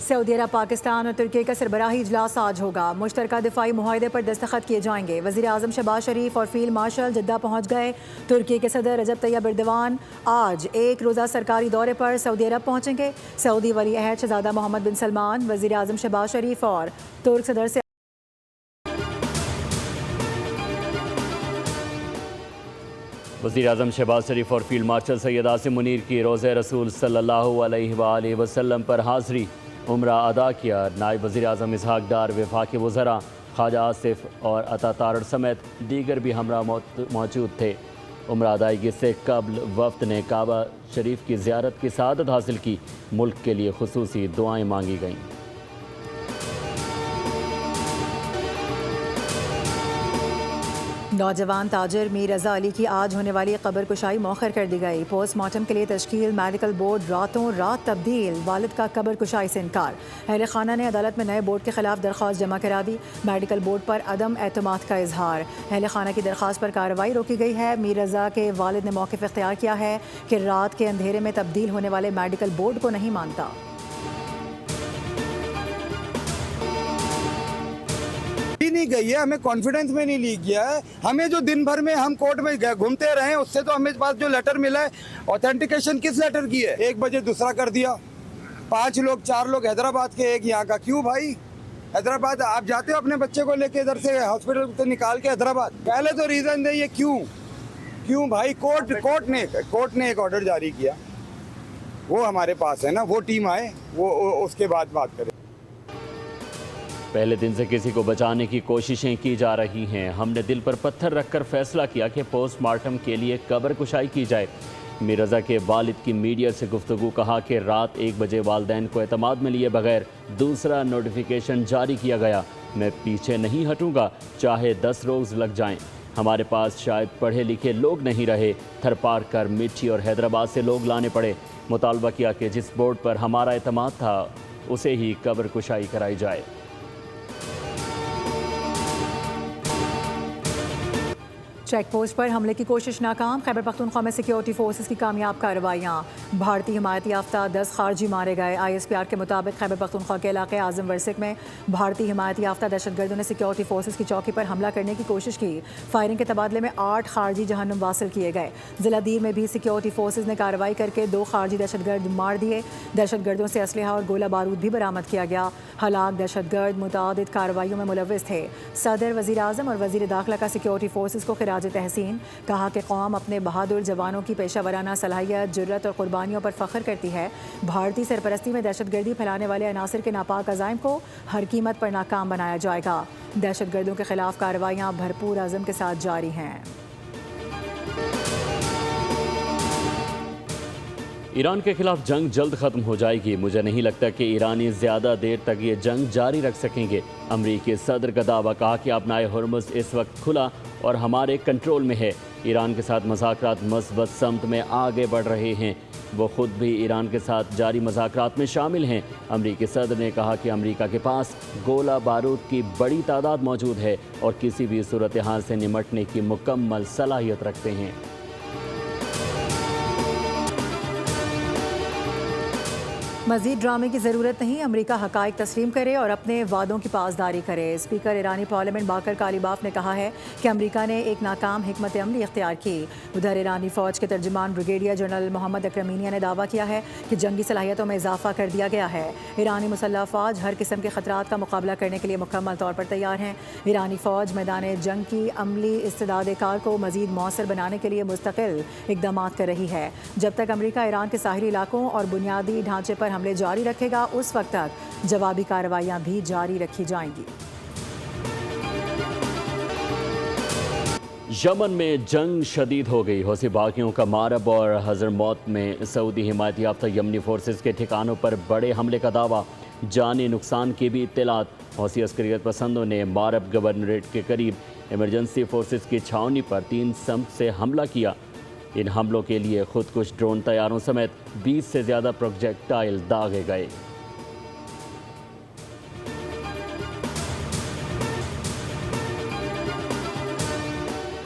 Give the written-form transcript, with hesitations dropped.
سعودی عرب پاکستان اور ترکی کا سربراہی اجلاس آج ہوگا۔ مشترکہ دفاعی معاہدے پر دستخط کیے جائیں گے۔ وزیر اعظم شہباز شریف اور فیلڈ مارشل جدہ پہنچ گئے۔ ترکی کے صدر رجب طیب ایردوان آج ایک روزہ سرکاری دورے پر سعودی عرب پہنچیں گے۔ سعودی ولی عہد شہزادہ محمد بن سلمان وزیر اعظم شہباز شریف اور ترک صدر سے وزیر اعظم شہباز شریف اور فیلڈ مارشل سید عاصم منیر کی روضہ رسول صلی اللہ علیہ وآلہ وسلم پر حاضری عمرہ ادا کیا۔ نائب وزیر اعظم اسحاق ڈار، وفاقی وزراء خواجہ آصف اور عطا تارڑ سمیت دیگر بھی ہمراہ موجود تھے۔ عمرہ ادائیگی سے قبل وفد نے کعبہ شریف کی زیارت کی سعادت حاصل کی۔ ملک کے لیے خصوصی دعائیں مانگی گئیں۔ نوجوان تاجر میر رضا علی کی آج ہونے والی قبر کشائی مؤخر کر دی گئی۔ پوسٹ مارٹم کے لیے تشکیل میڈیکل بورڈ راتوں رات تبدیل، والد کا قبر کشائی سے انکار۔ اہل خانہ نے عدالت میں نئے بورڈ کے خلاف درخواست جمع کرا دی۔ میڈیکل بورڈ پر عدم اعتماد کا اظہار۔ اہل خانہ کی درخواست پر کارروائی روکی گئی ہے۔ میر رضا کے والد نے موقف اختیار کیا ہے کہ رات کے اندھیرے میں تبدیل ہونے والے میڈیکل بورڈ کو نہیں مانتا۔ نہیں گئی ہے، ہمیں کانفیڈنس میں نہیں لی گیا ہے۔ ہمیں جو دن بھر میں ہم کورٹ میں گھومتے رہے ہیں، اس سے تو ہمیں پاس جو لیٹر ملا ہے، اوتھینٹیکیشن کس لیٹر کی ہے؟ 1 بجے دوسرا کر دیا، 5 لوگ 4 لوگ حیدرآباد کے، ایک یہاں کا۔ کیوں بھائی؟ حیدرآباد آپ جاتے ہو اپنے بچے کو لے کے ادھر سے ہاسپٹل سے نکال کے حیدرآباد؟ پہلے تو ریزن دیں یہ کیوں بھائی؟ کورٹ نے ایک آرڈر جاری کیا، وہ ہمارے پاس ہے نا، وہ ٹیم آئے، وہ اس کے بعد بات کرے۔ پہلے دن سے کسی کو بچانے کی کوششیں کی جا رہی ہیں۔ ہم نے دل پر پتھر رکھ کر فیصلہ کیا کہ پوسٹ مارٹم کے لیے قبر کشائی کی جائے۔ میر رضا کے والد کی میڈیا سے گفتگو، کہا کہ رات 1 بجے والدین کو اعتماد میں لیے بغیر دوسرا نوٹیفیکیشن جاری کیا گیا۔ میں پیچھے نہیں ہٹوں گا، چاہے 10 روز لگ جائیں۔ ہمارے پاس شاید پڑھے لکھے لوگ نہیں رہے، تھر پار کر میٹھی اور حیدرآباد سے لوگ لانے پڑے۔ مطالبہ کیا کہ جس بورڈ پر ہمارا اعتماد تھا اسے ہی قبر کشائی کرائی جائے۔ چیک پوسٹ پر حملے کی کوشش ناکام۔ خیبر پختونخوا میں سیکیورٹی فورسز کی کامیاب کارروائیاں۔ بھارتی حمایت یافتہ 10 خارجی مارے گئے۔ ISPR کے مطابق خیبر پختونخوا کے علاقے اعظم ورسک میں بھارتی حمایت یافتہ دہشت گردوں نے سیکیورٹی فورسز کی چوکی پر حملہ کرنے کی کوشش کی۔ فائرنگ کے تبادلے میں 8 خارجی جہنم واصل کیے گئے۔ ضلع دیر میں بھی سیکیورٹی فورسز نے کارروائی کر کے 2 خارجی دہشت گرد مار دیے۔ دہشت گردوں سے اسلحہ اور گولہ بارود بھی برآمد کیا گیا۔ ہلاک دہشت گرد متعدد کارروائیوں میں ملوث تھے۔ صدر، وزیر اعظم اور وزیر داخلہ کا سیکیورٹی فورسز کو خراج تحسین۔ کہا کہ قوم اپنے بہادر جوانوں کی پیشہ ورانہ صلاحیت، جرأت اور قربانیوں پر فخر کرتی ہے۔ بھارتی سرپرستی میں دہشت گردی پھیلانے والے عناصر کے ناپاک عزائم کو ہر قیمت پر ناکام بنایا جائے گا۔ دہشت گردوں کے خلاف کارروائیاں بھرپور عزم کے ساتھ جاری ہیں۔ ایران کے خلاف جنگ جلد ختم ہو جائے گی۔ مجھے نہیں لگتا کہ ایرانی زیادہ دیر تک یہ جنگ جاری رکھ سکیں گے۔ امریکی صدر کا دعویٰ، کہا کہ اپنائے ہرمز اس وقت کھلا اور ہمارے کنٹرول میں ہے۔ ایران کے ساتھ مذاکرات مثبت سمت میں آگے بڑھ رہے ہیں۔ وہ خود بھی ایران کے ساتھ جاری مذاکرات میں شامل ہیں۔ امریکی صدر نے کہا کہ امریکہ کے پاس گولہ بارود کی بڑی تعداد موجود ہے اور کسی بھی صورتحال سے نمٹنے کی مکمل صلاحیت رکھتے ہیں۔ مزید ڈرامے کی ضرورت نہیں، امریکہ حقائق تسلیم کرے اور اپنے وعدوں کی پاسداری کرے۔ اسپیکر ایرانی پارلیمنٹ باقر کالیباف نے کہا ہے کہ امریکہ نے ایک ناکام حکمت عملی اختیار کی۔ ادھر ایرانی فوج کے ترجمان بریگیڈیئر جنرل محمد اکرمینیہ نے دعویٰ کیا ہے کہ جنگی صلاحیتوں میں اضافہ کر دیا گیا ہے۔ ایرانی مسلح افواج ہر قسم کے خطرات کا مقابلہ کرنے کے لیے مکمل طور پر تیار ہیں۔ ایرانی فوج میدان جنگ کی عملی استعداد کار کو مزید مؤثر بنانے کے لیے مستقل اقدامات کر رہی ہے۔ جب تک امریکہ ایران کے ساحلی علاقوں اور بنیادی ڈھانچے پر حملے جاری رکھے گا، اس وقت تک جوابی کارروائیاں بھی جاری رکھی جائیں گی۔ یمن میں جنگ شدید ہو گئی۔ حوثی باغیوں کا مارب اور حضرموت میں سعودی حمایت یافتہ یمنی فورسز کے ٹھکانوں پر بڑے حملے کا دعویٰ۔ جانی نقصان کی بھی اطلاعات۔ حوثی عسکریت پسندوں نے مارب گورنریٹ کے قریب ایمرجنسی فورسز کی چھاؤنی پر 3 سمت سے حملہ کیا۔ ان حملوں کے لیے خودکش ڈرون طیاروں سمیت 20 سے زیادہ پروجیکٹائل داغے گئے۔